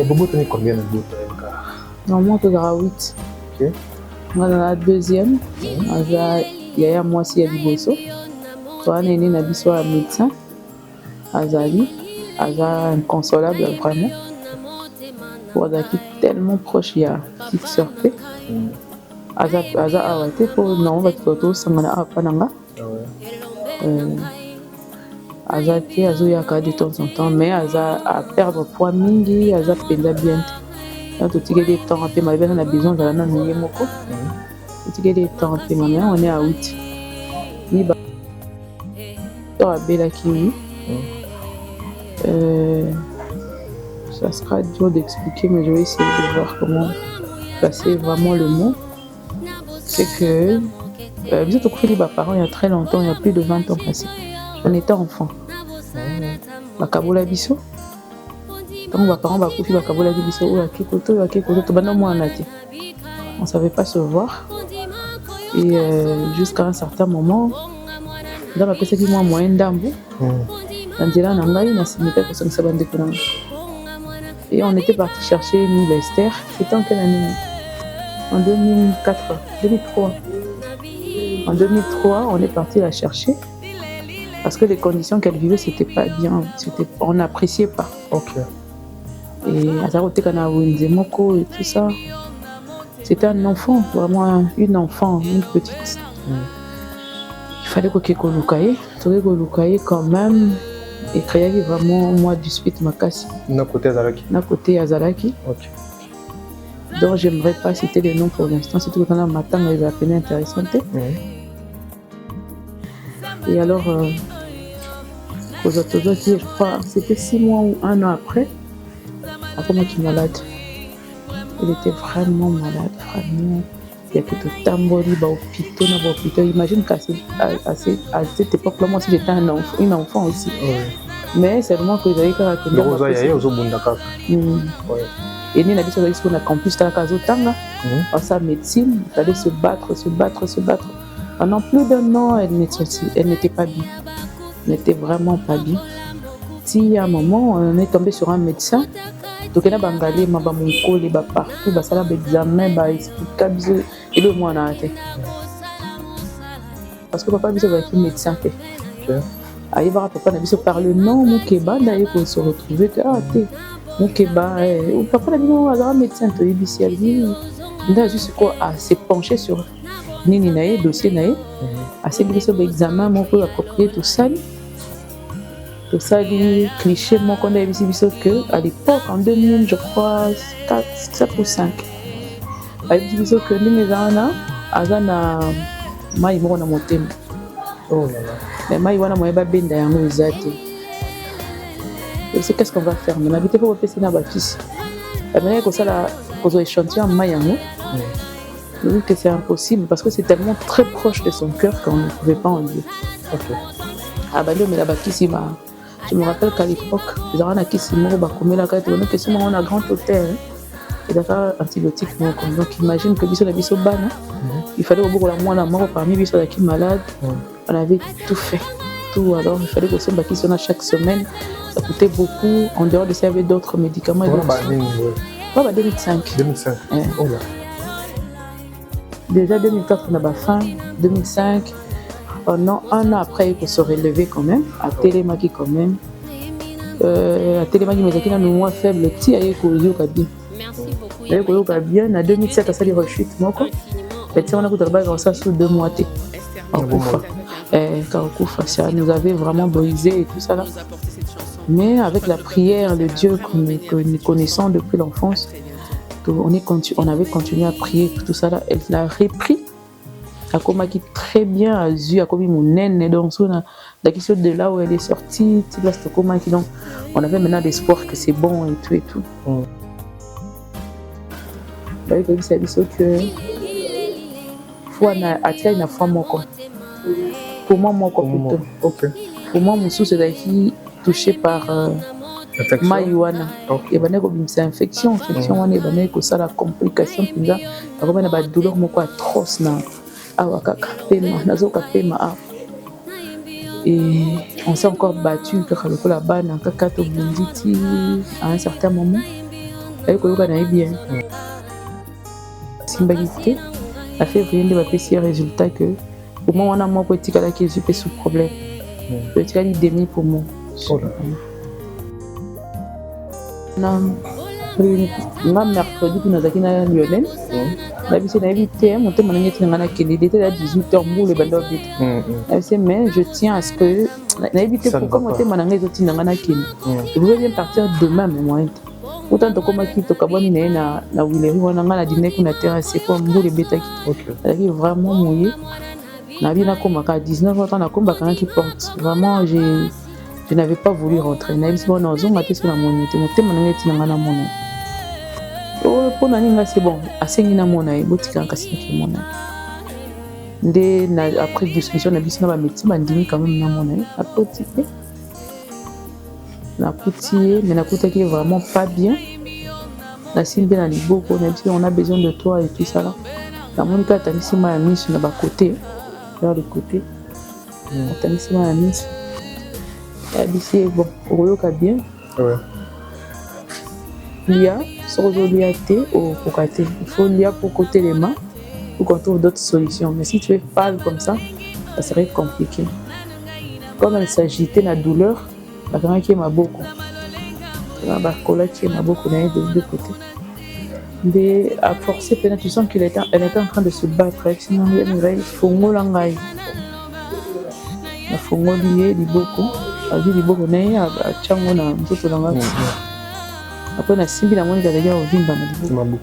Bobo, tu as combien de bouts? Normalement, tu as 8. Ok. On a la deuxième. Il y a moi aussi à Liboso. On a un abisso à médecin. Azali. Aza inconsolable, vraiment. Pour Azaki tellement proche, il y a petite sortie. Aza awate pour non, on va tout sangana à Pananga. Aza qui azoyaka de temps en temps, mais Aza à perdre poids mingi, Aza penda bien. Quand tu as des temps, on a besoin de la nana yemoko. Tu as des temps, on est à 8. Ni ba à Bella Kiwi. Ça sera dur d'expliquer, mais je vais essayer de voir comment placer vraiment le mot. C'est que vous êtes au cours des parents il y a très longtemps, il y a plus de 20 ans passé. On était enfant. Bakabola biso. Tant que parents bakufi bakabola biso ou akikoto to bana mo anati. On ne savait pas se voir. Et jusqu'à un certain moment, dans la personne qui m'a moyen d'ambo, et on était parti chercher une Lester. C'était en quelle année? En 2004, 2003. En 2003, on est parti la chercher parce que les conditions qu'elle vivait, c'était pas bien. On n'appréciait pas. Ok. Et à Zarote Kanawinzemoko et tout ça, c'était un enfant, vraiment une enfant, une petite. Il fallait que Kekolukaye, quand même, et créer vraiment moi du suite Makasi. N'a côté Azalaki. Ok. Donc j'aimerais pas citer les noms pour l'instant, c'est tout le temps là matin, mais les appels intéressantes. Et alors, je crois, c'était 6 mois ou 1 an après moi qui est malade. Il était vraiment malade, vraiment. Il y a que tout tambori, hôpital. Imagine qu'à cette époque-là, moi aussi j'étais une enfant aussi. Mais seulement que j'avais qu'à raconter. Et nous, on a campus à la Kazotanga. En sa médecine, il fallait se battre. Pendant plus d'un an, elle n'était pas bien. Elle n'était vraiment pas bien. Si à un moment, on est tombé sur un médecin, donc il y a Bangalé, Mabamonko, les partout, ça a examen, expliquer, et le mois on a été. Parce que papa a un médecin. Il va papa par le nom, Moukeba, d'ailleurs, pour se retrouver. Moukeba, papa a dit non, il y a un médecin, il a juste quoi à se pencher sur Nini Naé, dossier Naé, à se glisser l'examen, mon peu approprié, tout ça. Tout ça, les clichés, moi, qu'on a vu que à l'époque, en 2000, je crois, 4 ou 5, à l'époque, que nous avons Azana Maïmo na Motem. Oh là là. Mais Maïwana Moeba Benda Yango Zati. C'est qu'est-ce qu'on va faire? Mais n'habitez pas au PC na Bafis. La manière que ça, qu'on a échantillon Maïango, je dis que c'est impossible parce que c'est tellement très proche de son cœur qu'on ne pouvait pas enlever. Ok. Ah bah non, mais la Bafis, je me rappelle qu'à l'époque, les gens qui s'y mourent, on a un grand hôtel. Et d'accord, antibiotiques. Donc imagine que la biso ban, il fallait au bout de la mois mort parmi biso qui malade. On avait tout fait. Tout. Alors il fallait que ce qui soit chaque semaine. Ça coûtait beaucoup. En dehors de ça, il y avait d'autres médicaments. 2005. 2005. Oh là. Déjà 2004, on a fin. 2005. Un an après, il faut se relever quand même. À Télémaki quand même. À Télémaki, mais qui a un moins faible. Ti aye ko yoka bien. Aye ko yoka bien. En 2007, ça les rechutes. Moko. Et si on a coûté le ça sous 2 mois. Ça nous avait vraiment brisé et tout ça là. Mais avec la prière de Dieu que nous connaissons depuis l'enfance, on avait continué à prier tout ça là. Elle l'a repris. Akoma qui très bien a vu Akoma mon nène donc la question de là où elle est sortie, donc on avait maintenant l'espoir que c'est bon et tout. Bah il c'est que faut attirer une fois moko. Pour moi plutôt. OK. Pour moi mon sous c'est qui touché par Maïwana. Et ben c'est infection on est ben que ça la complication puis là comme on a des douleurs moko atroce na awakaka pema nazoka pema et on s'est encore battu car le la bana kaka to bunditi à un certain moment aye koyoka na ye bien simbaki te na février nde bapesi ye résultat que poumon wana moko etikalaki ezwi mpe sous problème etikali demi poumon nga mercredi mpe nazalaki na Lionel nabisi nayebi te motema nange etina nga nakende il était à 18h mbula ebanda obeta nabisi mais je tiens à ce que nayebi te pourquoi motema nange ezotinda nga nakende epouvait bien partir demain mais moyen te autant tokomaki tokabwani na ye na wileri wana nga na dîner kuna terrasse po mbula ebetaki azalaki vraiment moye nabi nakomaka à 19h temps nakombakangaki porte vraiment je n'avais pas voulu rentrer nayebisi bona ozonga te so na moni te motema nange etina nga na mona mpo na ninga c'est bon asengi na mona ye botikaka kasi nakemona ye nde après discussion na biso na bamédecin bandimi quand même na mona ye apoti te nakuti ye mais nakutaki ye vraiment pas bien nasimbi na liboko na biso on a besoin de toi et tout ça là namoni mpe atangisi ma ya miso na bakote vers le côté atangisi ma ya miso yabisi ye bon okoyoka bien lia soki ozolia te okoka te il faut lia pour kotelema pour qu'on trouve d'autres solutions mais si tu es pâle comme ça ça serait compliqué comme elle s'agitait na douleur bakangaki ye maboko bakolaki ye maboko na ye de deux côtés nde à forcer pena tu sens qu'elle était en train de se battre avec sinon ye mireille fongola ngai nafongoli ye liboko azwi liboko na ye atyango na nzoto na ngai après nasimbi namoni kazalaki ya kovimba na liboko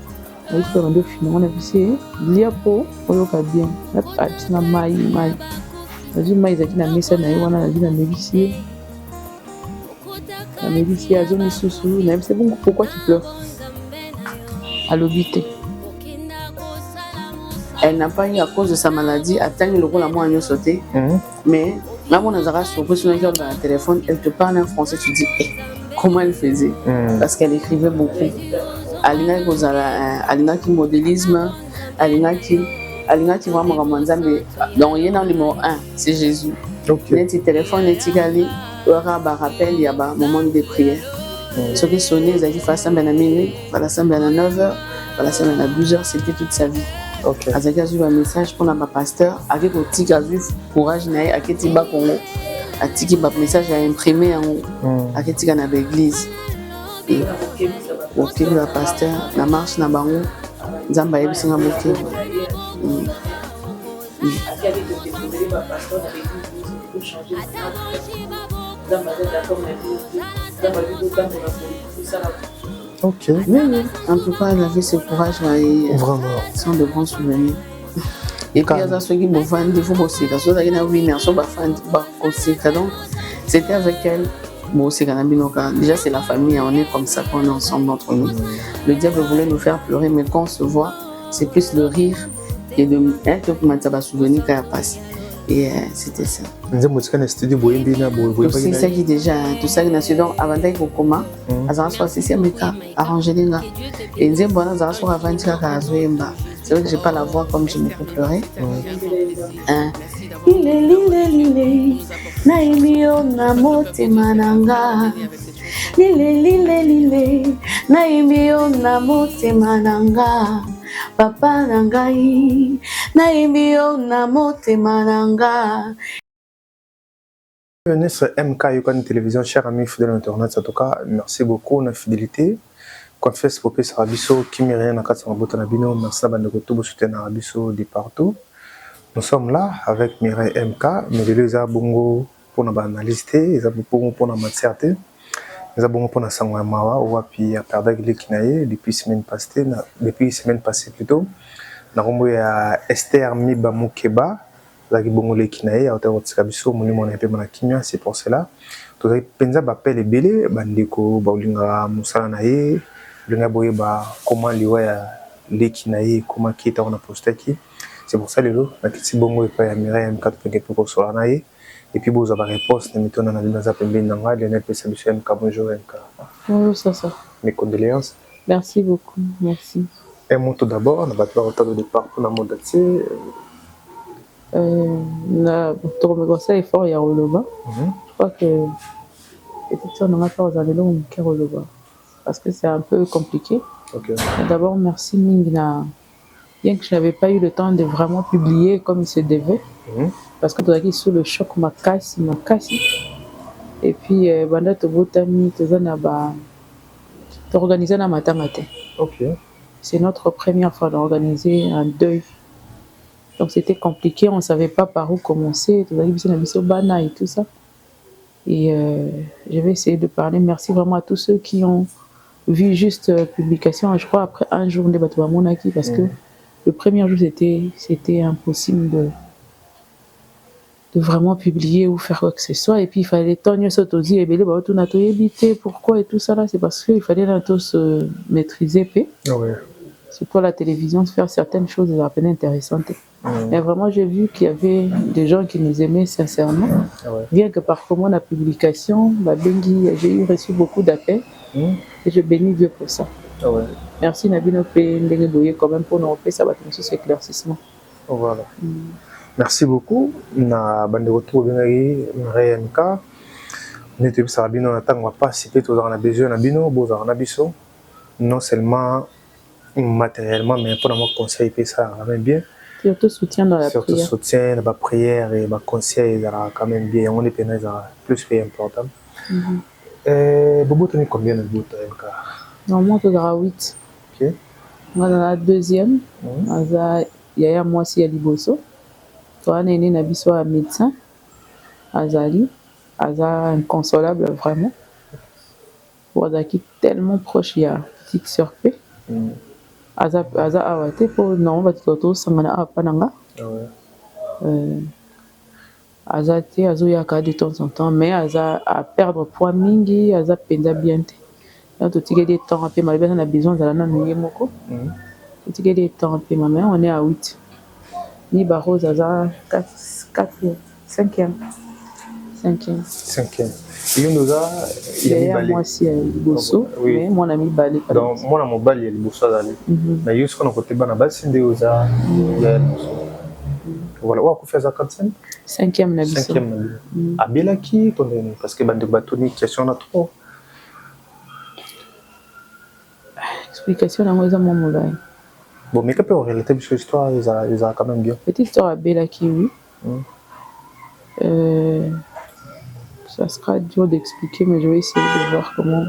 ayikoka bandi ofilma wana bisi lia mpo oyoka bien abisi na mai nazwi mai ezalaki na mesa na ye wana nazwi namelisi ye azo misusu nayebisi bongo pourquoi tu pleures alobi te elle n'a pas eu à cause de sa maladie atangi lokola mwana nyonso te mais même on a surpris sur le téléphone, elle te parle en français, tu dis comment elle faisait parce qu'elle écrivait beaucoup. Alina qui modélisme, Alina qui vraiment ramanza mais donc il y a dans le numéro 1, c'est Jésus. Net téléphone net gali, aura ba rappel il y a ba moment de prière. Ce qui sonnait, ils a dit face à minuit, voilà ça à 9h, voilà ça à 12h, c'était toute sa vie. Azaki azwi un message pour ma pasteur avec otiki azwi courage na ye aketi ba Congo atiki ba message a imprimé en aketi na l'église et OK le pasteur na marche na bango nzamba yebisinga moke Ok. Oui. En tout cas, elle avait ce courage là et vraiment. Sont de bons souvenirs. Et puis, il y a ceux qui me vendent des faux bossés. Parce que il y a winner, so ba fan ba bossés. Donc, c'était avec elle. Bon, c'est déjà c'est la famille, on est comme ça quand on est ensemble entre nous. Le diable voulait nous faire pleurer, mais quand on se voit, c'est plus le rire et de être comme ça va souvenir qu'elle a passé. Et c'était ça. C'est ça qui déjà, tout ça qui n'a su donc avant d'aller au coma, à soit c'est Amerika arrangé les gars. Et nous avons bon à soit avant de c'est vrai que j'ai pas la voix comme je me fais pleurer. Lile naimio na motema nanga. Lile naimio na motema nanga. Papa nangai naimio na motema nanga. Ministre MK Yukani Télévision, cher ami fidèle internaute, en tout cas, merci beaucoup de fidélité. Confesse pour que Sarabiso, qui m'est rien à 400 botanabino, merci à bande de tout soutien à Rabiso de partout. Nous sommes là avec Mireille MK, mais les abongo pour nous analyser, les abongo pour nous matérialiser, les abongo pour nous sangouer mawa, ou puis à perdre les kinaïe depuis semaine passée plutôt. Nous avons eu Esther Miba Moukeba. C'est pour cela que nous avons appelé les bélés, bandeko, baolinga musala nae, linga boyeba comment liwa lekinae, comment qui est en apostaki. C'est pour ça les lots, na kiti bongo epa ya Mireille M4 penge pour sola nae. Et puis vous avez réponse, nous mettons dans la ligne zapembe nanga, Lionel PSBC MK, bonjour MK. Bonjour ça. Mes condoléances. Merci beaucoup, merci. Un mot tout d'abord, on va faire autant de départ pour la mode d'accès. Ça est fort, il y a Roloba. Je crois que peut-être on n'a pas aux allées longues qui Roloba. parce que c'est un peu compliqué. Okay. D'abord, merci Mingna. Bien que je n'avais pas eu le temps de vraiment publier comme il se devait, parce que tu as sous le choc, ma casse. Et puis, banda tobotami, tozana ba, t'organiser na matamate. Ok. C'est notre première fois d'organiser un deuil. Donc c'était compliqué, on ne savait pas par où commencer, tout et tout ça. Et je vais essayer de parler. Merci vraiment à tous ceux qui ont vu juste publication, je crois, après un jour de Batouamonaki, parce que le premier jour, c'était impossible de vraiment publier ou faire quoi que ce soit. Et puis il fallait togner s'autosi et belé, tout n'a éviter pourquoi et tout ça là, c'est parce qu'il fallait tous se maîtriser. Ouais. C'est pour la télévision, faire certaines choses à peine intéressantes. Mais vraiment, j'ai vu qu'il y avait des gens qui nous aimaient sincèrement. Bien que parfois, la publication, j'ai reçu beaucoup d'appels et je bénis Dieu pour ça. Merci Nabino Ndengeboye quand même pour nous faire ça, ce éclaircissement. Voilà. Merci beaucoup. Na bande retour bengai RMK. N'était pas bino na tanga pas cité tout dans la besoin na bino bozar na biso. Non seulement matériellement mais pour mon conseil puis ça quand même bien. Surtout soutien dans la prière. Surtout soutien dans la prière et ma conseil ça quand même bien. On est pénal plus que important. Bobo tu combien de bout RMK? Normalement tu auras 8. OK. On a la deuxième. Il y a moi aussi à Liboso. Toi, on est né un médecin, Azali, inconsolable vraiment. Azaki tellement proche, il y a petite sœur P. Aza awate pour non, on va tout sangana apananga. Azate azoyaka de temps en temps, mais Aza à perdre poids mingi, Aza penza bien. Donc tu as des temps un peu malgré on a besoin de la nanouye moko. Tu as des temps un peu ma mère, on est à 8. Ni Barros Aza 5e. Il y a moi aussi à Liboso, mais mon ami Bali. Donc, moi, mon Bali, il y a Liboso. Mais il y a ce qu'on a côté Banabal, c'est des Oza. Voilà, on a fait ça 45. 5e Nabiso. 5e. À Belaki, parce que Bande Batoni, question a trop. Explication dans les amants moulins. Bon, mais qu'est-ce que réalité de l'histoire, ils ont quand même bien. Petite histoire à Belaki, oui. Ça sera dur d'expliquer, mais je vais essayer de voir comment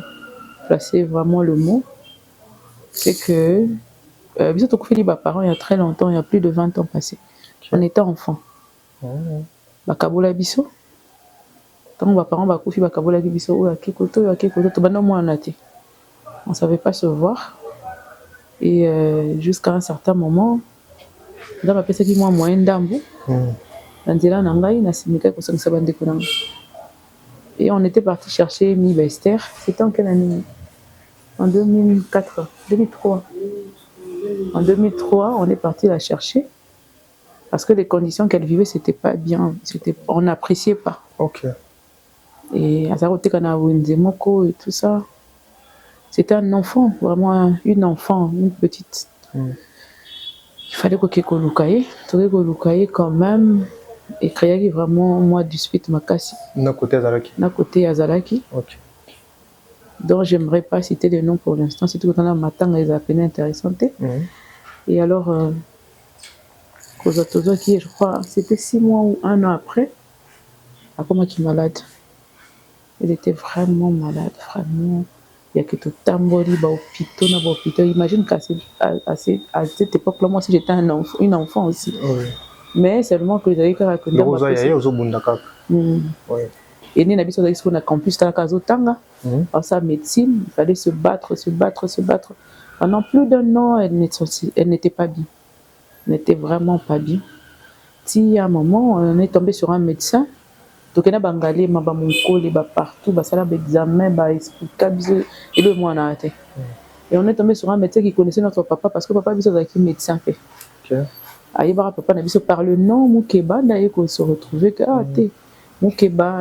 placer vraiment le mot. C'est que, Bisoto Koufeli, mes parents, il y a très longtemps, il y a plus de 20 ans passés. On était enfants. Bakabola Biso. Tant que mes parents, Bakoufi, Bakabola Biso, ou Akekoto, tout le monde en a été. On ne savait pas se voir. Et jusqu'à un certain moment, dans ma personne qui m'a moyen d'ambo, et on était parti chercher Mi Bester. C'était en quelle année? En 2004, 2003. En 2003, on est parti la chercher parce que les conditions qu'elle vivait, c'était pas bien. On n'appréciait pas. Ok. Et à Zarote Kanawenzemoko et tout ça, c'était un enfant, vraiment une enfant, une petite. Il fallait que Lukaye quand même. Et créer vraiment moi du suite makasi. Na côté Azalaki. Ok. Donc j'aimerais pas citer les noms pour l'instant, c'est tout le temps là matin les appels intéressants. Et alors Kozatozo qui je crois c'était 6 mois ou 1 an après, à comment qui malade. Elle était vraiment malade, vraiment. Il y a que tout tambori ba hôpital, imagine qu'à cette époque-là moi si j'étais une enfant aussi. Mais seulement que j'avais qu'à raconter. Et nous n'avons pas campus à la Kazotanga. Alors ça, médecine, il fallait se battre. Pendant plus d'1 an, elle n'était pas bien. Elle n'était vraiment pas bien. Si à un moment, on est tombé sur un médecin, donc on a bangalé, ma bamoukoli, partout, ça a examen, expliqué, et le mois on a arrêté. Et on est tombé sur un médecin qui connaissait notre papa parce que papa avait un médecin fait. Aïba papa n'a par le nom Moukeba d'ailleurs qu'on se retrouvait que Moukeba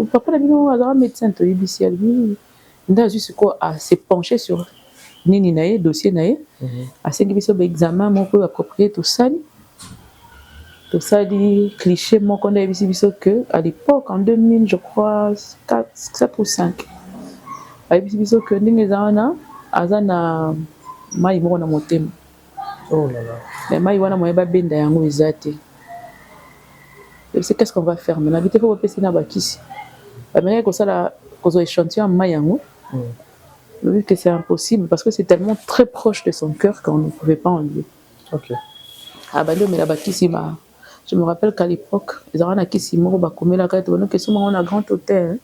papa n'a pas un médecin to ibisi lui nda juste quoi à se pencher sur nini naé dossier naé à ce qui be examen moko approprié tout ça dit cliché mon qu'on a ibisi biso que à l'époque en 2000 je crois 4 ou 5 ayebisi biso ke ndenge eza wana aza na mai moko na motema. Oh là là. Mais mai wana moye babenda yango eza te. C'est qu'est-ce qu'on va faire maintenant? Habiter faut passer na bakisi. Amener comme ça la cause échantillon mai yango. Vu que c'est impossible parce que c'est tellement très proche de son cœur qu'on ne pouvait pas enlever. OK. Ah bah mais la bakisi ba. Je me rappelle qu'à l'époque, ils avaient un kisi moko ba komela ka to que souvent on a grand hôtel.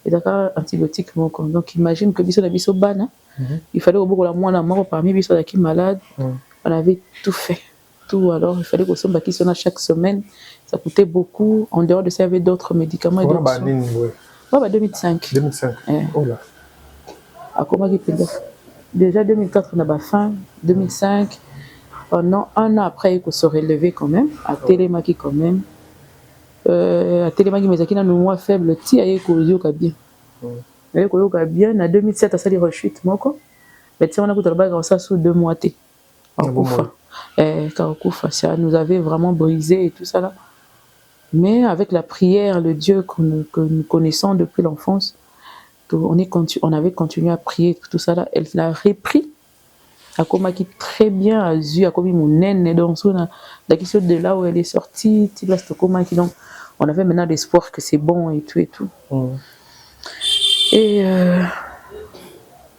Et d'accord antibiotique moko. Donc imagine que biso na biso bana, il fallait au bout la mois mort parmi biso qui malade. On avait tout fait. Tout alors il fallait que son bakisi on a chaque semaine. Ça coûtait beaucoup. En dehors de ça, il y avait d'autres médicaments. Et d'autres bah 2005. 2005. Oh là. À comment il déjà 2004, on a pas fin. 2005. Pendant un an après, il faut se relever quand même. À Télémaki quand même. À Télémaki, mais il a nous moins faible. Ti aye ko yoka bien. Aye ko yoka bien. En 2007, ça les rechute moko. Mais tiens, on a coûté le bac en ça sous 2 mois. Ça nous avait vraiment brisé et tout ça là. Mais avec la prière, le Dieu que nous connaissons depuis l'enfance, on avait continué à prier tout ça là. Elle l'a repris. À comment qui très bien a vu à comme mon naine donc la question de là où elle est sortie, donc on avait maintenant l'espoir que c'est bon et tout et tout. Et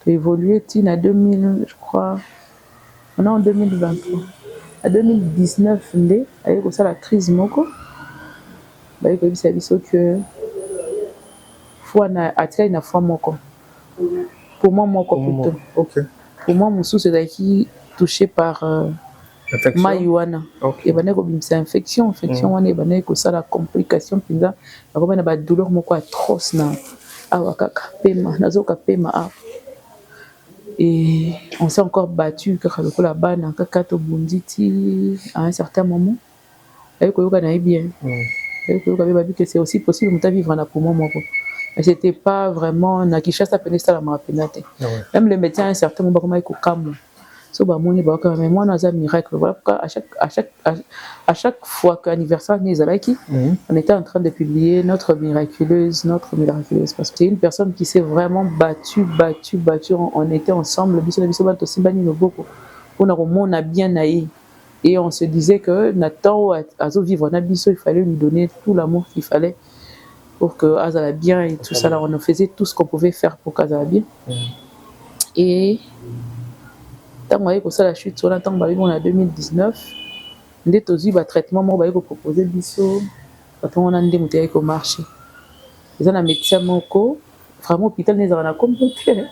évolué à 2000 je crois. On est en 2023. À 2019 avec ça la crise moko. Bah il y a biso que foi na atteint na foi moko. Pour moi moko plutôt. OK. Pour moi mon sous c'est qui touché par Mayuana. Et ben c'est infection on est ben que ça la complication pinza comme na ba douleur moko atroce na awakaka pema nazoka pema. Et on s'est encore battu car le la bana kaka to bunditi à un certain moment. Et que yoka na bien. Et que yoka babi que c'est aussi possible de vivre en poumon moko. Mais c'était pas vraiment na Kinshasa penesta la marapenate. Même les médecins à un certain moment comment ils comme so ba moni ba quand même moi on a un miracle voilà pourquoi à chaque fois qu'anniversaire nous alaki on était en train de publier notre miraculeuse parce que c'est une personne qui s'est vraiment battue on était ensemble biso bato simbani loboko on a vraiment bien naï et on se disait que Nathan azo vivre na biso il fallait lui donner tout l'amour qu'il fallait pour que Azala bien et tout ça là on faisait tout ce qu'on pouvait faire pour qu'Azala bien et tant que ça la chute sur la temps on a 2019 ndé tozi ba traitement mo ba ko proposer biso quand on a ndé muté ko marché ils ont un médecin moko vraiment hôpital les a compliqué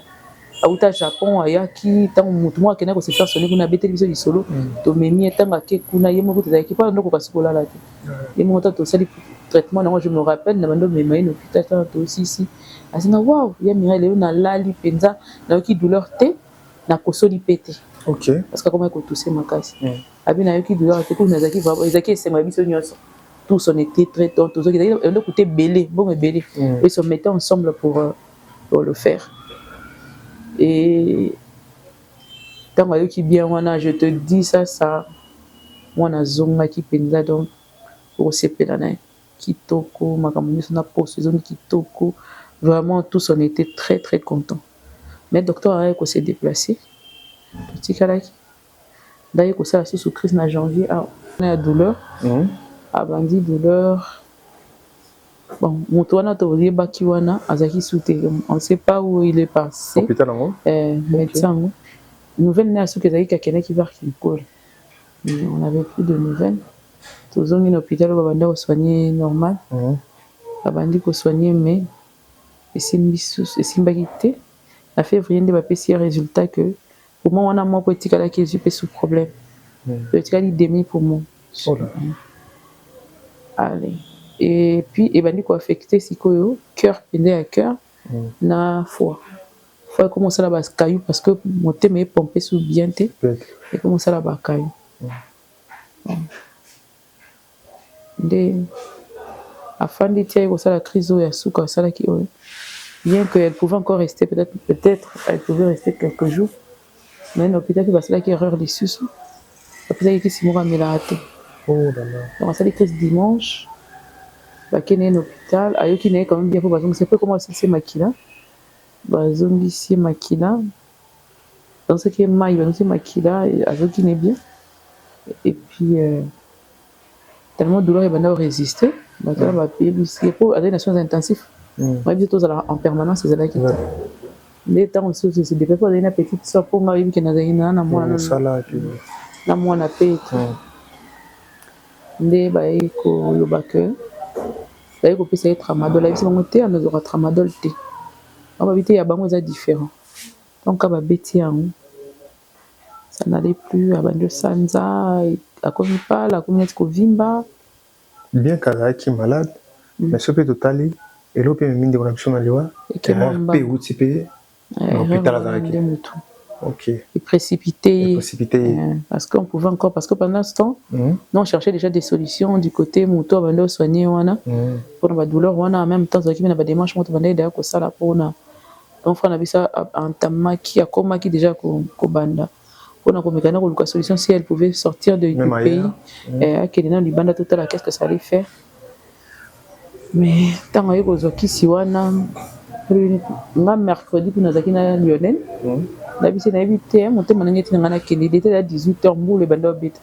à uta Japon ayaki tant mutu mo akena ko se faire sonner kuna bete biso lisolo to memi tanga ke kuna yemo ko tezaki pas ndoko kasikola la te yemo to sali traitement non je me rappelle na bando mema in hôpital to aussi asina waouh ya mirele na lali penza na ki douleur te na kosoli pété. OK. Parce que comment tousser makasi. Abi na yoki douleur te ko nazaki vraiment ezaki esenga biso nyonso. Tous on était très tous on a coûté belé bon belé et se mettaient ensemble pour le faire. Et tant yoki bien wana je te dis ça moi na zonga ki penza donc pour sepela na kitoko makambo na poste zone kitoko vraiment tous on était très très contents. Mais le docteur a s'est déplacé. Petit calaki. D'ailleurs, ça sous crise en janvier, on a douleur. Abandi douleur. Bon, mon toit n'a pas été bakiwana, azaki souté. On ne sait pas où il est passé. Hôpital en médecin. Nouvelle n'a su que zaki kakene qui va qui colle. On n'avait plus de nouvelles. Tous ont un hôpital où babanda soigné normal. Abandi ko soigner mais et c'est bagité. En février, on a fait un résultat que pour moi, on a moins petit qu'à la question sous problème. Le petit est demi pour moi. Allez. Et puis, il va dire quoi affecter si quoi cœur pendé à cœur, na foi. Foi commence à la base caillou parce que mon thème est pompé sous bien té. Et commence à la base caillou. Afin de tirer ça la crise ou ya souka ça là qui bien qu'elle pouvait encore rester, peut-être, elle pouvait rester quelques jours. Mais l'hôpital qui va se faire erreur des sous. L'hôpital qui s'est mouru à Mélarate. Oh là là. Donc, ça dit dimanche. Bah, qui est un hôpital. Ayo qui n'est quand même bien pour parce que c'est pas comment c'est maquillé. bazongisi makila dans ce qui est maï bazongisi makila azoki n'est bien et puis tellement douleur et banda résister batala ba payer bisi pour aller dans soins intensifs moi bien tous en permanence c'est là qui les temps aussi c'est des fois une petite soeur pour moi qui n'a rien na moi na moi na paix nde baye ko lobaka baye ko pesa tramadol la bisi bango te anozora tramadol te on va vite ya bango ça différent donc aba beti yango ça n'allait plus abandi sanza akomi pala akomi neti kovimba bien kazalaki malade mais soki mpe totali elo mpe miminde kona biso na liwa mpe euti mpe na hôpital azalaki ok et précipité parce qu'on pouvait encore parce que pendant ce temps nous on cherchait déjà des solutions du côté moto abandi soigner wana pour na douleur wana en même temps zaki na ba démarche moto bandi d'ailleurs ko sala pona donc on a vu ça entamaki akomaki déjà ko banda on a commis une solution si elle pouvait sortir du pays et qu'elle est dans l'Ibanda total qu'est-ce que ça allait faire mais tant que vous avez si wana mercredi pour nous na Lionel la bise na évité monter manangeti ngana qu'il était à 18h mbou le banda bit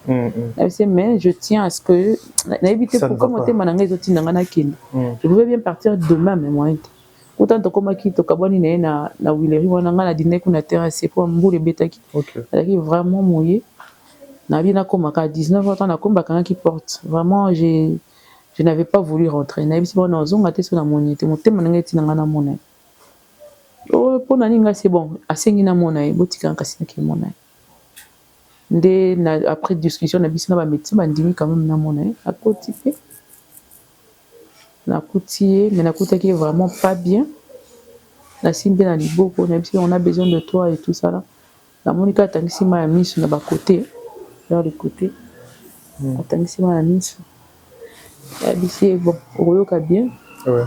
la bise mais je tiens à ce que na évité pour comme monter manangeti zoti ngana qu'il je pouvais bien partir demain mais moi autant to koma ki to kaboni na wileri wana ngana dîner kuna terrasse pour mbou le betaki c'est vraiment mouillé na bien koma ka 19h temps na komba kana qui porte vraiment je n'avais pas voulu rentrer na bise bona zonga te so na monite monter manangeti ngana mona oh pour nani nga c'est bon asengi na mona e botika kasi na ki mona nde na après discussion na biso na ba médecin bandimi quand même na mona à côté na coutier mais na coûté qui est vraiment pas bien la simbe na liboko même si on a besoin de toi et tout ça là la monica tangisi ma miso na ba côté vers le côté tangisi ma miso ya bisi bon oyoka bien ouais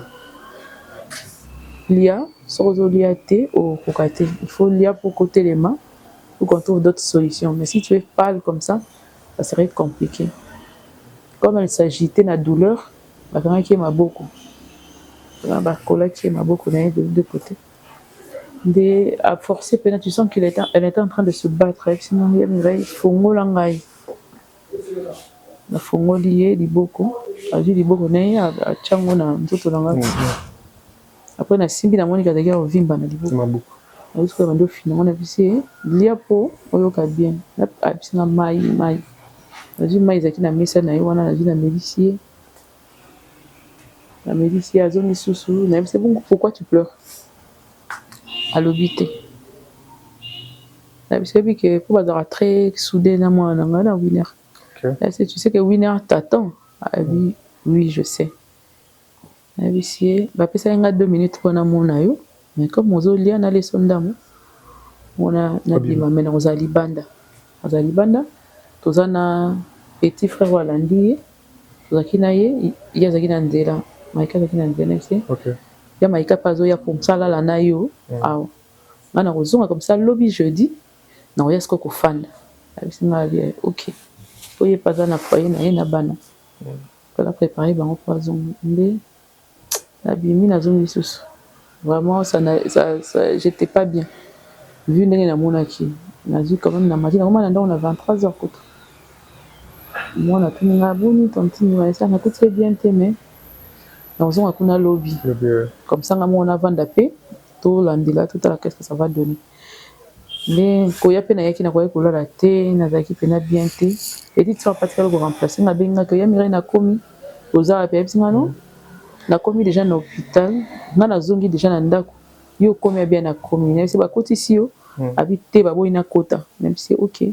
lia sozo lia té au kokate il faut lia pour côté les mains pour qu'on trouve d'autres solutions mais si tu es pâle comme ça serait compliqué comme elle s'agitait na douleur bakanga qui m'a beaucoup ba kola qui m'a beaucoup de deux côtés de à forcer peut-être tu sens elle était en train de se battre sinon il y a mirai fongola ngai na fongoli liboko azu liboko naye a chango na nzoto na ngai après na simbi na monika dakia ovimba na liboko mabuku azu bando finalement na bisi lia po oyoka bien na abisi na mai azu mai zaki na mesa na wana na na médicier la médecine a zone sous c'est bon pourquoi tu pleures à l'obité la c'est que pour avoir très soudé na moi na winner tu sais que winner t'attend oui je sais la bisier ba pesa nga 2 minutes pour na mona yo mais comme ozo lia na leçon d'amour on a na bima mena ozali banda tozana petit frère walandi tozaki na ye yazaki na ndela maika zaki na ndela c'est ya maika pazo ya pour ça là na yo awo ngana kozonga comme ça lobby jeudi na oya sko ko fanda abisinga bien OK oye paza na foyer na ye na bana pour préparer bango poison ndé la bimi na zongi susu vraiment ça j'étais pas bien vu ndenge na monaki na vu quand même na matin on a 23h koto moi na tuni nga boni tontini wa ça na coûte bien te mais dans on a kuna lobby comme ça on a vendre paix tout landila tout à qu'est-ce que ça va donner mais koya pe na yaki na koya kola te na zaki pe na bien te et dit ça pas trop remplacer na benga que ya mire na komi oza pe singa non na komi déjà na hôpital na zongi déjà na ndako yo komi bien na komi même si ba koti si yo habité ba boina kota même si OK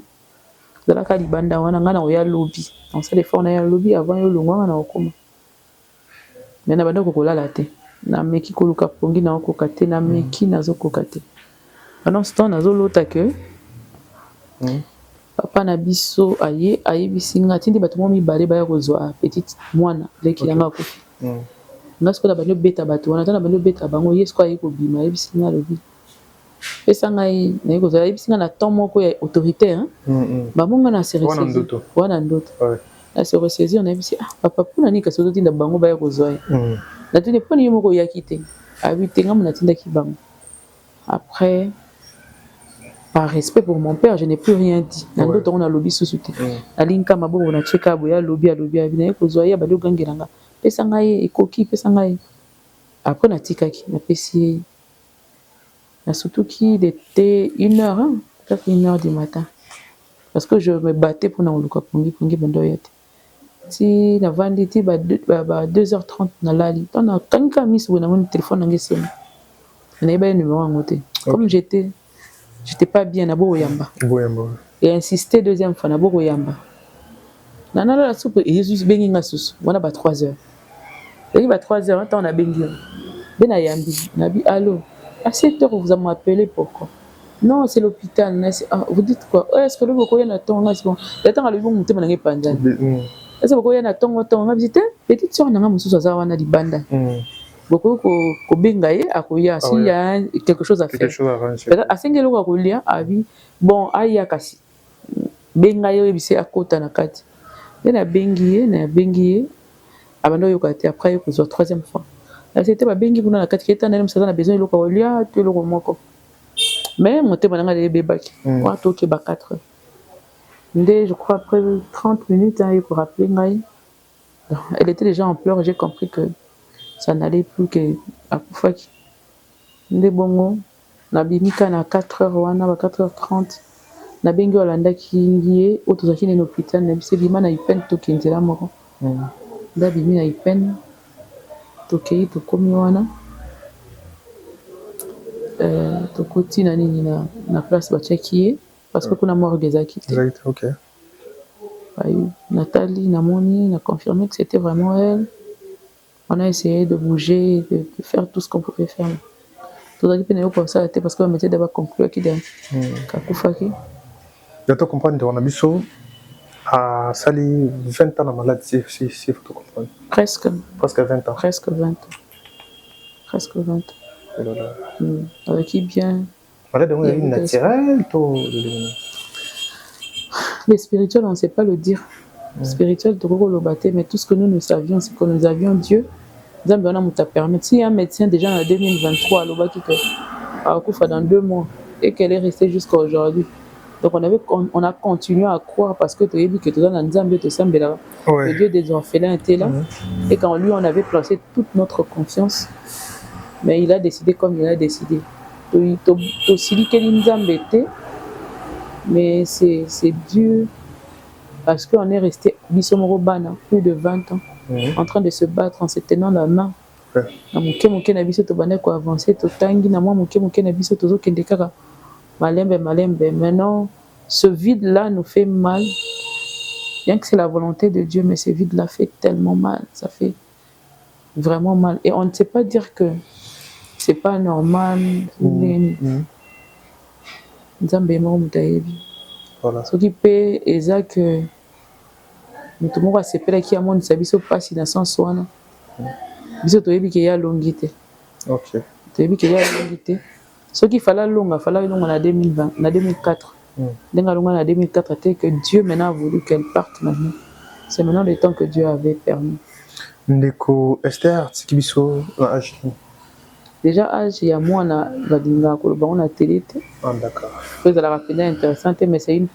dans la libanda wana ngana oya lobby on sait les fois na ya lobby avant yo longwa na okoma mais na bando kokola la te na meki koluka pongi na okokate na meki na zokokate pendant ce temps nazo lota que papa na biso aye bisinga tindi bato mo mibale ba ya kozwa petite mwana leki yanga kofi ngasko la bando beta bato wana tana bando beta bango yesko aye ko bima aye bisinga lobi pesa ngai na yeko aye bisinga na temps moko ya autorité hein ba monga na se ressaisir wana ndoto na se ressaisir na bisi papa puna ni kaso tinda bango ba ya kozwa na tuni poni moko ya kite abi tenga mona tinda ki bango Après, par respect pour mon père, je n'ai plus rien dit. Nando on a lobby sous soutien. Alinka mabo on a check up ya lobby abina ko zoya ba gangelanga. Pesa ngai ekoki pesa ngai. Après na tikaki na pesi na surtout qu'il était 1h hein, peut-être 1h du matin. Parce que je me battais pour na luka pongi bando yate. Si na venditi ba 2h30 na lali. On a kanka mis na mon téléphone ngesema. Na ba numéro ngote. Comme j'étais pas bien na Boyamba. Et insisté deuxième fois na Boyamba. Nana la soupe et Jésus bengi nga susu. Wana ba 3h. Et ba 3h temps na bengi. Bena yambi, nabi allô. À 7h vous avez appelé pourquoi? Non, c'est l'hôpital. Vous dites quoi? Est-ce que le boko yana tonga c'est bon. Attends le bon muté manange panzani. Est-ce que boko yana tonga visite? Petite sœur nanga mususu za wana libanda. Beaucoup ko bengaye akoya si il y a quelque chose à faire. Peut-être à sengelo ko kolia abi bon aya kasi. Bengaye bise akota na kati. Na bengiye abando yokate après ko zo troisième fois. Là c'était ba bengi kuna na kati keta na msaza na besoin loko kolia to loko moko. Mais mon tema nanga le bebaki. Wa to ke ba 4. Ndé je crois après 30 minutes hein, il faut rappeler ngai. Elle était déjà en pleurs, j'ai compris que ça n'allait plus que à Koufaki. Ndé bongo na bimika na 4h wana ba 4h30 na bengi olanda kingiye otozaki na hôpital na bise bima na ipen to kinzela moko. Nda bimi na ipen to kei to komi wana to koti na nini na place ba chekier parce que kuna morgue ezaki. OK. Nathalie Namoni n'a confirmé que c'était vraiment elle. On a essayé de bouger, de faire tout ce qu'on pouvait faire. Tout ça qui pour ça parce qu'on mettait d'abord conclure qui d'un kakufaki. Je te comprends de Wanabiso à Sali 20 ans de maladie si faut comprendre. Presque 20 ans. Presque 20 ans. Avec qui bien. Malade naturel tout les spirituels, on ne sait pas le dire. Spirituel, mais tout ce que nous savions, c'est que nous avions Dieu. Zambéana m'a permis. Si un médecin déjà en 2023, a couffé dans 2 mois et qu'elle est restée jusqu'à aujourd'hui. Donc on a continué à croire parce que tu as vu que tu es dans Zambé, le Dieu des orphelins était là. Et quand lui, on avait placé toute notre confiance. Mais il a décidé comme il a décidé. Mais c'est dur parce qu'on est resté Bissomorobana plus de 20 ans en train de se battre en se tenant la main. Maintenant, ce vide-là nous fait mal. Bien que c'est la volonté de Dieu, mais ce vide-là fait tellement mal. Ça fait vraiment mal. Et on ne sait pas dire que c'est pas normal. Voilà. Ce qui peut est que tout le monde va se faire qui a mon service au pass innocent soin. Biso to yebi ke ya longité. OK. To yebi ke ya longité. Ce qu'il fallait longa en 2020, en 2004. En 2004 c'était que Dieu maintenant a voulu qu'elle parte maintenant. C'est maintenant le temps que Dieu avait permis. Ndeko Esther Tsikibiso âge. Déjà âge il y a moi na badinga ko ba on a télé. Ah d'accord. Vous allez rappeler intéressante mais c'est une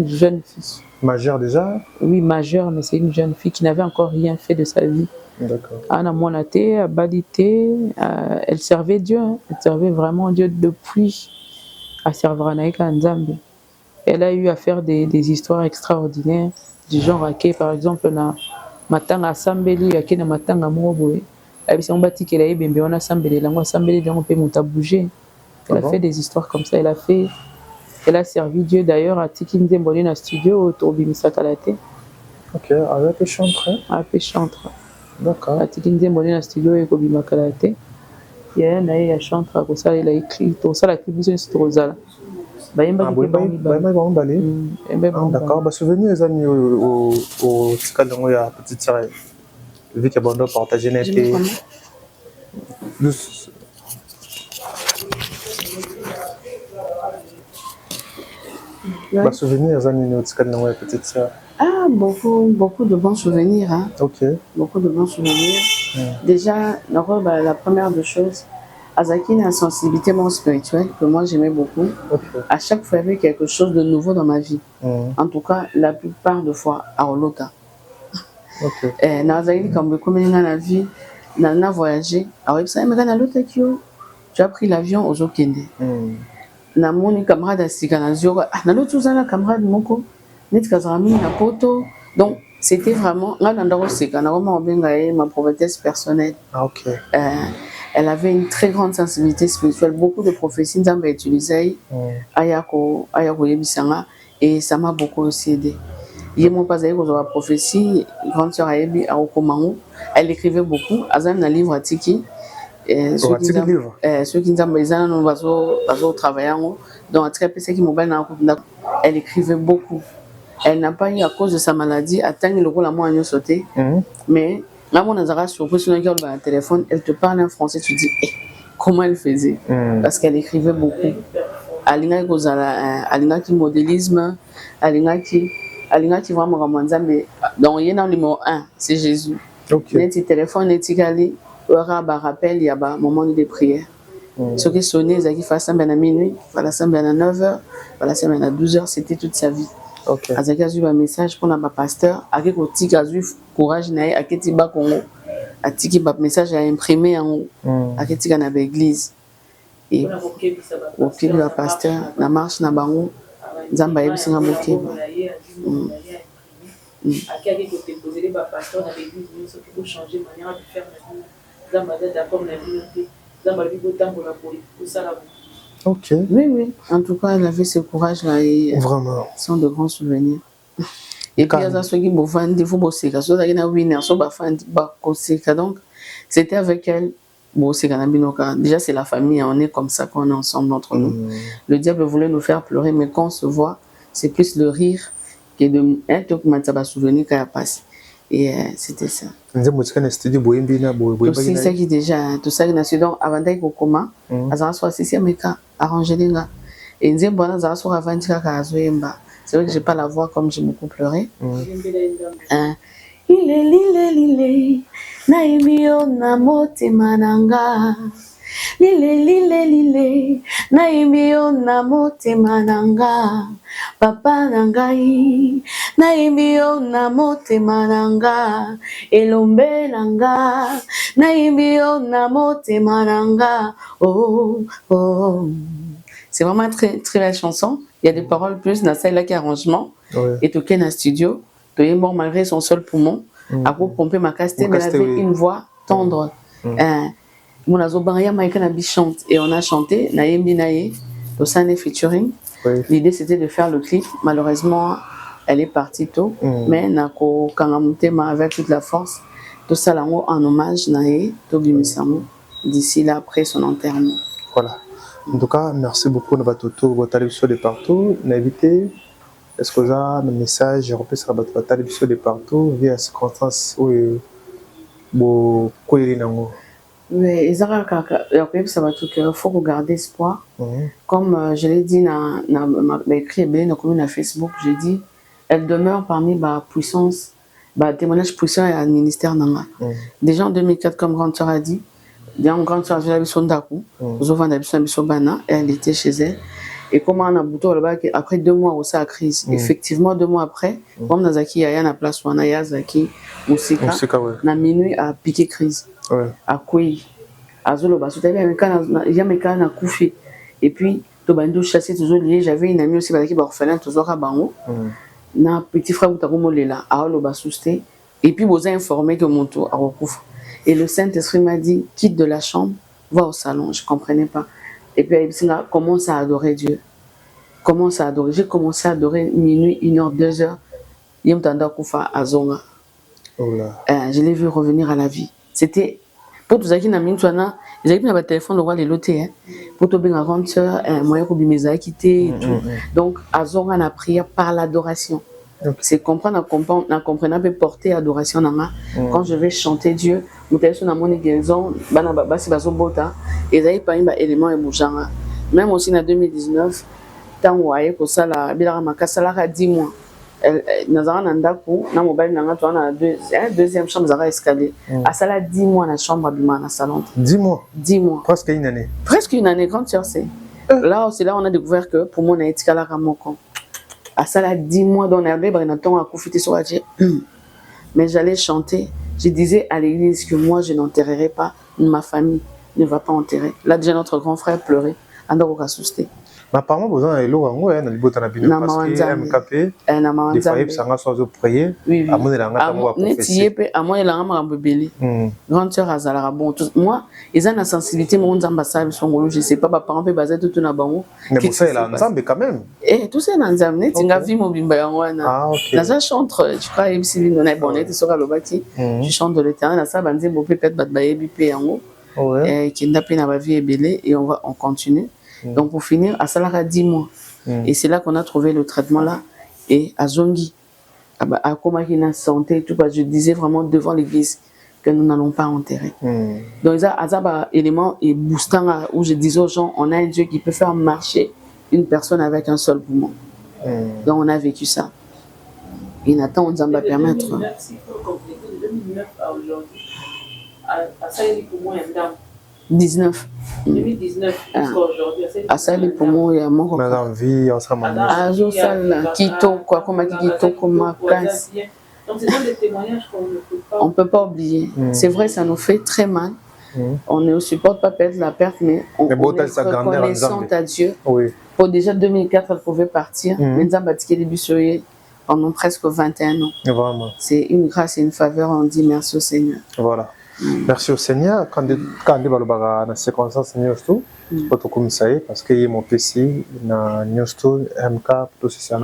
jeune fille. Majeure déjà? Oui, majeure mais c'est une jeune fille qui n'avait encore rien fait de sa vie. D'accord. Anna Monaté, Abadité, elle servait Dieu, elle servait vraiment Dieu depuis à servir Naïka Nzambe. Elle a eu à faire des histoires extraordinaires, du genre à qui par exemple na matanga sambeli à qui na matanga moboé. Elle s'est bâti qu'elle a eu bien on a sambeli la moi sambeli donc on peut monter bouger. Elle a fait des histoires comme ça, elle a servi Dieu d'ailleurs à Tikinde Mbonina studio autour de Misakalate. OK, avec chantre. Avec chantre. D'accord. Tikinde Mbonina studio et Kobi Makalate. Il y a un aïe à chantre à ça il a écrit tout ça la publication sur Rosala. D'accord, bah souvenir les amis au cadre de la petite sœur vu qu'il y a bon partager net bah souvenir les amis au cadre de la petite sœur. Ah, beaucoup de bons souvenirs. Hein. OK. Beaucoup de bons souvenirs. Déjà, la première des choses, Azaki a une sensibilité moins spirituelle que moi j'aimais beaucoup. Okay. À chaque fois, il y avait quelque chose de nouveau dans ma vie. En tout cas, la plupart de fois, à Olota. Okay. Nazaki, comme beaucoup de la vie, n'a voyagé. Alors, il tu as pris l'avion aux Okende. Na moni camarade asika na zioka na l'autre zala camarade moko net kazarami na poto. Donc c'était vraiment là dans sika na vraiment benga ma prophétesse personnelle. Ah, OK. Elle avait une très grande sensibilité spirituelle, beaucoup de prophéties Nzamba utilisait ayako yebisanga et ça m'a beaucoup aussi aidé. Il m'a pas aidé la prophétie grande sœur Ayebi à Okomango, elle écrivait beaucoup azam na livre atiki. Ceux qui nous travailler donc elle écrivait beaucoup. Elle n'a pas eu à cause de sa maladie atteint le rôle à moi à sauter. Mais là mon azara surpris sur le téléphone, elle te parle en français, tu dis comment elle faisait parce qu'elle écrivait beaucoup. Alina qui modélisme, Alina qui vraiment ramanza mais donc il y a un numéro 1, c'est Jésus. OK. Net téléphone net gali rappel il y a un moment de prière. Ce qui sonnait, c'est qu'il fallait à minuit, il fallait à 9h, il fallait à 12h, c'était toute sa vie. OK. Azaki a eu un message pour notre pasteur, avec le courage naï, avec le Tiba Congo, avec le message à imprimer en haut, avec le l'église. Et au pied du pasteur, la marche na bango, Zamba est bien moqué. OK. Oui. En tout cas, elle avait ce courage-là et vraiment. Sont de grands souvenirs. Et puis, il y a ceux qui faut bosser. Donc, c'était avec elle. Déjà, c'est la famille, on est comme ça qu'on est ensemble entre nous. Le diable voulait nous faire pleurer, mais quand on se voit, c'est plus le rire que de un truc qui m'a souvenir qu'il a passé. Et c'était ça. Tout ça qui déjà, tout ça qui est donc avant d'aller au coma, à soit c'est meka arrangé les gars. Et nous avons bon à soit avant c'est vrai que j'ai pas la voix comme j'ai beaucoup pleuré. Lile na imio na motema nanga. Lile na imio na motema nanga. Papa nangai na imio na motema nanga. Elombe nanga na imio na motema nanga. Oh. C'est vraiment très très belle chanson. Il y a des paroles plus dans celle-là qui arrangement. Et tout qu'un studio. Tout est mort malgré son seul poumon. À coup pomper ma casse, mais elle avait une voix tendre. Mon azobaria Maïka chante et on a chanté Naïmbi Naïe, au sein featuring. L'idée c'était de faire le clip. Malheureusement, elle est partie tôt, mais Nako Kangamutema avec toute la force. Tout ça là en hommage Naïe, Tobi Misamo, d'ici là après son enterrement. Voilà. En tout cas, merci beaucoup de votre tour, votre télévision de partout. N'invitez, est-ce que vous avez un message, je repère sur votre télévision de partout, via la circonstance où vous avez mais il faut regarder espoir. Comme je l'ai dit, écrit dans Facebook, j'ai dit, elle demeure parmi ma puissance, témoignage puissant et le ministère. Déjà en 2004, comme Grande Sœur a dit, en Grande Sœur, elle était chez elle. Et comment on a bouton après 2 mois aussi à crise. Effectivement, 2 mois après, comme Nazaki Yaya na place où Zaki Musika, na minuit a piqué crise. À quoi Azolo Basutali Yameka na couché. Et puis, Tobando chassé toujours lié. J'avais une amie aussi qui va orphelin toujours à Bango. Na petit frère Boutakomo Lela, à Olo Basuste. Et puis, vous a informé que mon tour a recouvert. Et le Saint-Esprit m'a dit quitte de la chambre, va au salon. Je ne comprenais pas. Et puis, elle commence à adorer Dieu. Commence à adorer. J'ai commencé à adorer minuit, 1h, 2h. Yemtanda Koufa à Zonga. Je l'ai vu revenir à la vie. C'était pour tous ceux qui n'ont pas de téléphone, le roi les lotés. Pour tous les grandes sœurs, moi, je suis quitté. Donc, à Zonga, on a prié par l'adoration. C'est comprendre, on peut porter adoration. Quand je vais chanter Dieu, je vais sur mon guérison, et ça y est, un élément émouvant. Même aussi en 2019, tant que ça la 10 mois, nazara na ndako na mobile nanga to na deuxième chambre zara escalier à sala 10 mois na chambre bima na salon 10 mois presque une année grande sœur c'est là on a découvert que pour moi na etikala ramoko à sala 10 mois dans herbe na temps à profiter sur dire mais j'allais chanter, je disais à l'église que moi je n'enterrerai pas, ma famille ne va pas enterrer. Là déjà notre grand frère pleurait andako ka susté. Mais apparemment, vous avez l'eau en haut, na libota na bino parce que MKP, des fois, ils sont en prier. Oui. À mon élan, à moi prophétie. À moi élan, à moi bébé. Grande sœur Azalara bon. Moi, ils ont la sensibilité, mon ambassade, son rôle, je sais pas, papa on peut baser tout na bango. Mais vous savez là, ensemble quand même. Eh, tout ça dans zamne, tinga vie mon bimba yanwana. Ah ok. Dans un chantre, je crois MC on est bonnet, sur le bâti. Je chante de l'éternel, ça banze bo peut-être bat baye bipé yango. Ouais. Qui n'a pas na vie ébélé et on continue. Donc pour finir, à Salara 10 mois. Et c'est là qu'on a trouvé le traitement là. Et à Zongi, à Komakina Santé, tout, je disais vraiment devant l'église que nous n'allons pas enterrer. Donc il y a un élément et boostant où je disais aux gens, on a un Dieu qui peut faire marcher une personne avec un seul poumon. Donc on a vécu ça. Et Nathan, on va permettre. 2009 à aujourd'hui, à ça il y a pour moi un dame. 2019 jusqu'à aujourd'hui. À ça, les poumons, il y a mon Madame vie, ensemble. Ah, je sais, Quito, quoi, comme Quito, comme ma place. Donc, ce sont des témoignages qu'on ne peut pas. On ne peut pas oublier. C'est vrai, ça nous fait très mal. On ne supporte pas perdre la perte, mais on est reconnaissant à Dieu. Oui. Pour déjà 2004, elle pouvait partir. Maintenant, Batiké Débussoyer pendant presque 21 ans. Vraiment. C'est une grâce et une faveur. On dit merci au Seigneur. Voilà. Merci au Seigneur. Quand on va dans ces circonstances, tout, parce que mon PC, MK, tout ça,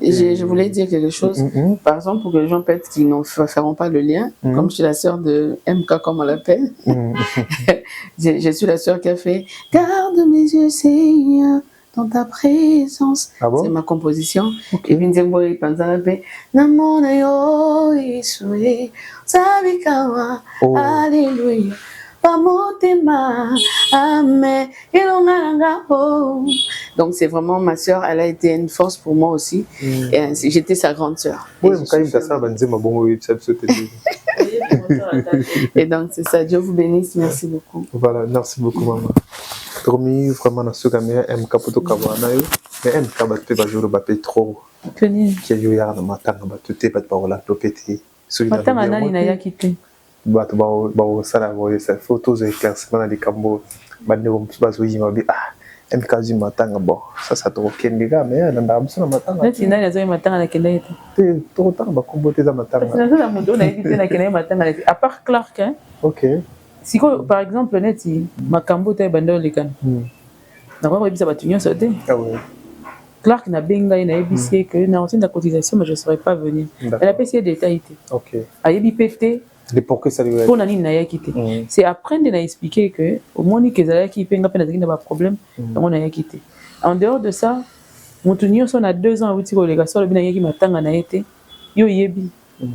je voulais dire quelque chose. Par exemple, pour que les gens peut-être qui ne feront pas le lien, comme je suis la sœur de MK, comme on l'appelle, je suis la sœur qui a fait « Garde mes yeux, Seigneur, dans ta présence ». C'est ma composition. Et puis, je vais penser « Namona yo isue, sabikawa, alléluia ». Amen. Donc c'est vraiment ma sœur, elle a été une force pour moi aussi. Et j'étais sa grande sœur. Et donc c'est ça, Dieu vous bénisse, merci beaucoup. Voilà, merci beaucoup maman. Dormi vraiment dans ce caméra MK poto kabana yo, mais MK batte ba jour ba trop. Qui yo ya na matanga batte ba parola topeti. Matanga nani na yakite. Bato ba sala voye sa photos éclaircissement dans les cambo bande ko bazoyi mabi MK zu matanga bon ça trop kende ga mais na ndamso na matanga. Neti nani azoyi matanga na kende ete. Trop tard ba kombote za matanga. C'est ça mon don na évité na kende matanga à part Clark hein. OK. Si par exemple neti makambo te bando lekana. Na ko ebisa batunyo sauté. Ah ouais. Clark na benga na ebisi que na routine de cotisation mais je serais pas venir. Elle a payé des détails. OK. Ayebi pété. Pourquoi ça lui pour nani na yakite. C'est après de expliquer que au moins que ça qui penga pena zaki na ba problème on a yakite. En dehors de ça, mon tunio son a 2 ans outi ko les gars so le bina yaki matanga na été yo yebi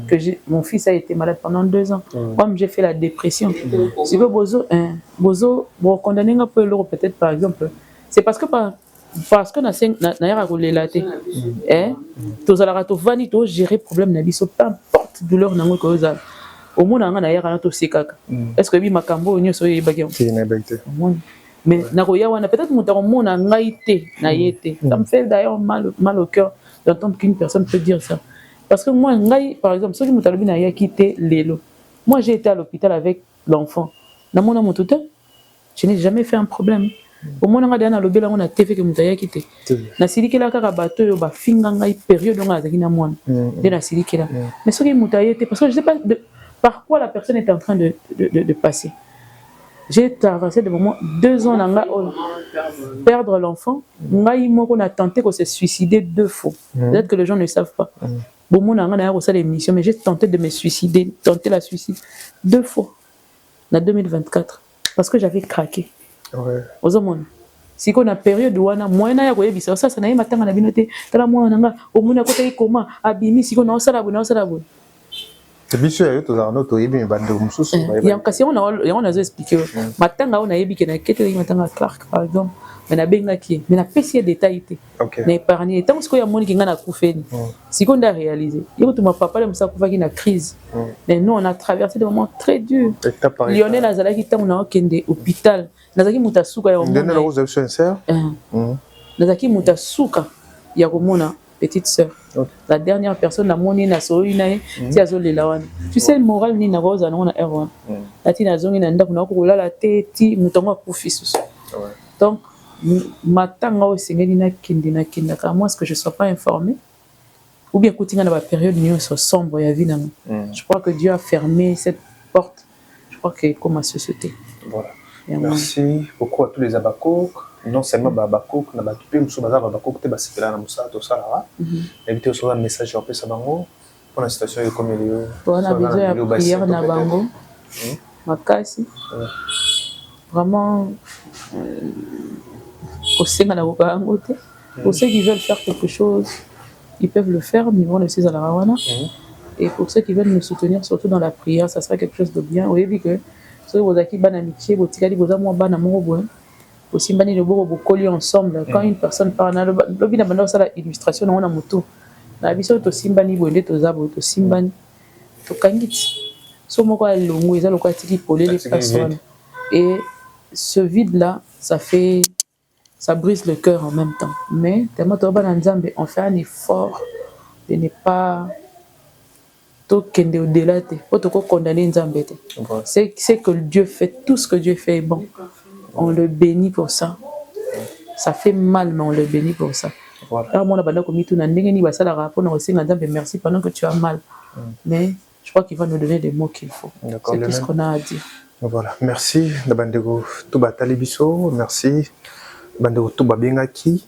que mon fils a été malade pendant 2 ans. Comme j'ai fait la dépression. Si vous bozo bon condamner un peu l'euro peut-être par exemple, c'est parce que na yara ko lelaté to zala to vani to gérer problème na biso peu importe douleur nango ko za au monde on a yara to sikaka. Est-ce que bi makambo nyoso yebaki mais na ko yawana peut-être mon monde a ngaité na yete. Ça me fait d'ailleurs mal au cœur d'entendre qu'une personne peut dire ça. Parce que moi ngai par exemple ceux qui m'ont talobi na ya quitté lelo. Moi j'ai été à l'hôpital avec l'enfant. Na mona mon tuteur, je n'ai jamais fait un problème. Au moins on a dans lobela on a TV que mutaya quitté. Na silikela kaka bato yo ba finga ngai période on a zakina mwana. De na silikela. Mais ceux qui mutaya parce que je sais pas par quoi la personne est en train de passer. J'ai traversé de moments 2 ans dans perdre l'enfant. On a tenté de se suicider 2 fois. Peut-être que les gens ne savent pas. Bon, on a reçu l'émission, mais j'ai tenté de me suicider, tenter la suicide 2 fois en 2024 parce que j'avais craqué. Aux hommes. Si on a période où on a moins à y ça, ça n'a pas de binoté. Tala moi on a au monde à côté comment abimi si on a ça la bonne. C'est bien sûr, il y a un autre qui est bandé comme ça. Il y a on a expliqué. Matanga on a ébi que na kete matanga Clark par exemple. mais na benga qui mais na pesi détail na épargner tant que ya moni kinga na kufeni siko nda réaliser yoko to ma papa le musa kufa ki na crise mais nous on a traversé des moments très durs Lionel azalaki tant na okende hôpital nazaki mutasuka ya omona ndene rose sincère nazaki mutasuka ya komona petite sœur la dernière personne na moni na soyi na ti azolela wana tu sais le moral ni na rose na ona r1 ati na zongi na ndako na kolala te ti mutongo akufi susu donc matanga o sengeli na kindina kindaka moi est-ce que je sois pas informé ou bien coutinga na ba période ni so sombre ya vie na je crois que Dieu a fermé cette porte je crois que comme ma société voilà merci beaucoup à tous les abakok non seulement babakok na batupé muso baza babakok te basepela na musa to sala éviter aussi un message en plus bango pour la situation comme il est pour na besoin ya prière na bango makasi vraiment au sein de la côté pour ceux qui veulent faire quelque chose ils peuvent le faire mais ils vont laisser à la rawana et pour ceux qui veulent nous soutenir surtout dans la prière ça sera quelque chose de bien oui vu que ceux vous qui ban amitié vous tikali vous moi ban amour aussi bani le beau coller ensemble quand une personne parle na lobi na banda ça la illustration na moto na biso to simbani bonde to zabo to simbani to kangiti so moko ya longo eza lokwa tiki polé les personnes et ce vide là ça brise le cœur en même temps mais tellement to ba na nzambe on fait un effort de ne pas to kende au-delà te pour to condamner nzambe te c'est que Dieu fait tout ce que Dieu fait est bon on le bénit pour ça ça fait mal mais on le bénit pour ça alors moi la banda komi tout na ndenge ni basala rapport na aussi nzambe merci pendant que tu as mal mais je crois qu'il va nous donner les mots qu'il faut c'est tout ce qu'on a à dire voilà merci na bandego to batali biso merci bandego to babengaki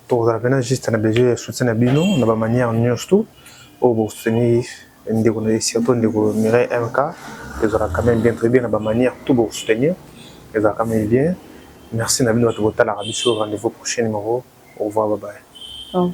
to za vena juste na besoin soutien na bino na ba manière nyonso au bo soutenir ndeko na surtout ndeko Mireille MK ils aura quand même bien très bien na ba manière tout bo soutenir ils aura quand même bien merci na bino to botala biso rendez-vous prochain numéro au revoir bye bye